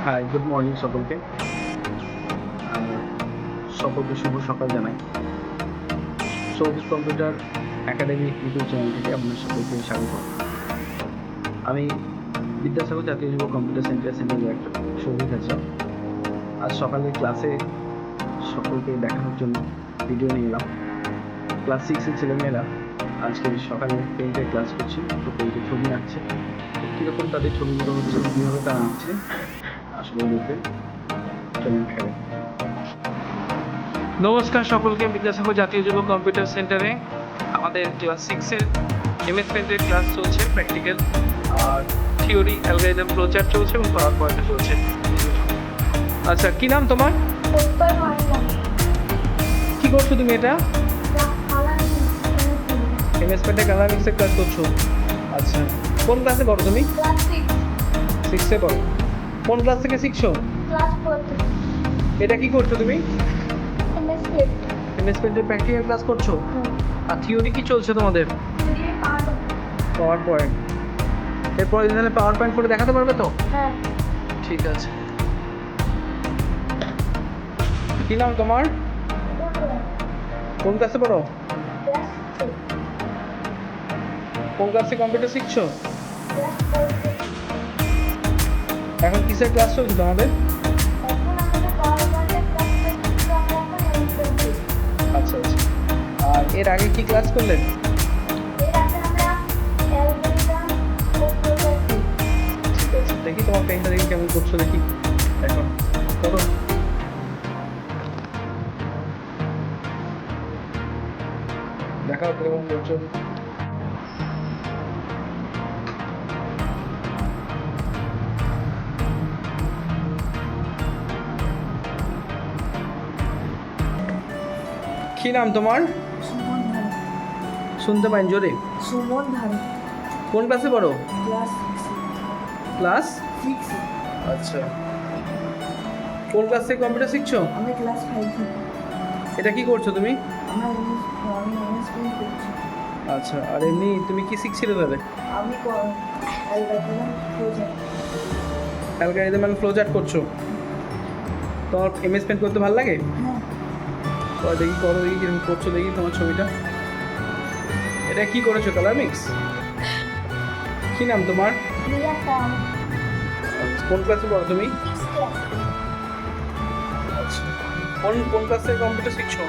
High, good morning সকলকে। সকলকে শুভ সকাল জানাই। Souvik computer academy YouTube channel থেকে আপনাদের সকলকে স্বাগত। আমি বিদ্যাসাগর জাতীয় যুব কম্পিউটার সেন্টারের ডিরেক্টর সৌভিক আচার। আজ সকালে ক্লাসে সকলকে দেখানোর জন্য ভিডিও নিয়ে এলাম। ক্লাস 6-এর ছেলেমেয়েরা আজকে সকালে পেইন্টের ক্লাস করছে, তো পেইন্টের ছবি আঁকছে। কীরকম তাদের ছবিগুলো হচ্ছে, কীভাবে তারা আঁকছে আসলে দেখবেন। নমস্কার সকলকে, বিদ্যাসাগর জাতীয় যুব কম্পিউটার সেন্টারে আমাদের ক্লাস 6-এর এমএস পেইন্টের ক্লাস চলছে, প্র্যাকটিক্যাল আর থিওরি, অ্যালগরিদম, ফ্লোচার্ট চলছে এবং পাওয়ার পয়েন্টে চলছে। আচ্ছা, কি নাম তোমার? কি করছো তুমি? এটা এমএস পেইন্টে কালার মিক্সের ক্লাস করছো। আচ্ছা, কোন ক্লাসে পড়ো তুমি? ক্লাস 6-এ পড়ো। কোন ক্লাস থেকে শিখছো? ক্লাস 4 এটা কি করছো তুমি? এমএস পেইন্ট এমএস পেইন্টের প্র্যাকটিক্যাল ক্লাস করছো। আর থিওরি কি চলছে তোমাদের? Power point. এরপর তাহলে পাওয়ার পয়েন্ট করে দেখাতে পারবে তো? হ্যাঁ। ঠিক আছে। কি নাম তোমার? কোন ক্লাসে পড়ো? কোন ক্লাসে কম্পিউটার শিখছো? এখন কিসের ক্লাস চলছে তোমাদের? আচ্ছা আচ্ছা। আর এর আগে কি ক্লাস করলেন? ঠিক আছে, দেখি তোমার পেনটা দেখি কেমন করছো, দেখি এখন করো। দেখাও কেমন করছো। কি নাম তোমার? শুনতে পাইন জোরে। সুমন ধারী। কোন ক্লাসে পড়ো? Class class 6। আচ্ছা। কোন ক্লাস থেকে কম্পিউটার শিখছো? আমি ক্লাস 5 থেকে। এটা কি করছো তুমি? আমি এমএস পেইন্ট করছি। আচ্ছা, আর এমনি তুমি কি শিখছিলে তাহলে? আমি algorithm project. Algorithm and flowchart করছো। তোমার এমএস পেইন্ট করতে ভালো লাগে? হ্যাঁ। তো দেখি করো, দেখি কিরকম করছো, দেখি তোমার ছবিটা। এটা কি করেছো, কালার মিক্স? কি নাম তোমার? কোন ক্লাসে পড়ো তুমি? আচ্ছা, কোন ক্লাসে কম্পিউটার শিখছো?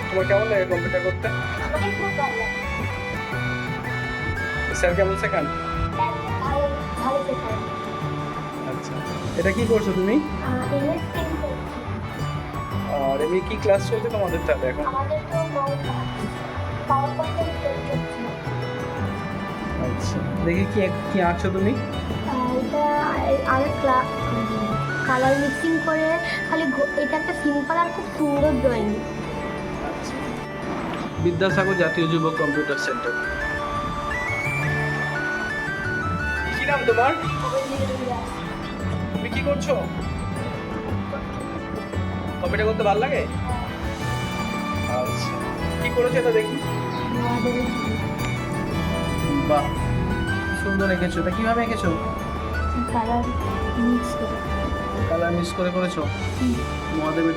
তোমার কেমন লাগে কম্পিউটার করতে? স্যার কেমন শেখান? আচ্ছা, এটা কি করছো তুমি? আর এমনি কি ক্লাস চলছে তোমাদের তাহলে এখন? আচ্ছা, দেখি কি কি আঁকছো তুমি? কালার মিক্সিং করে খালি এটা একটা সিম্পল আর খুব সুন্দর ড্রয়িং। আচ্ছা, বিদ্যাসাগর জাতীয় যুব কম্পিউটার সেন্টার। কি নাম তোমার? তুমি কি করছো? কম্পিউটার করতে ভালো লাগে? আচ্ছা, কি করেছো এটা দেখি। বাহ, সুন্দর এঁকেছো। এটা কিভাবে এঁকেছো? কালার মিক্স করে কালার মিক্স করে করেছো? মহাদেবের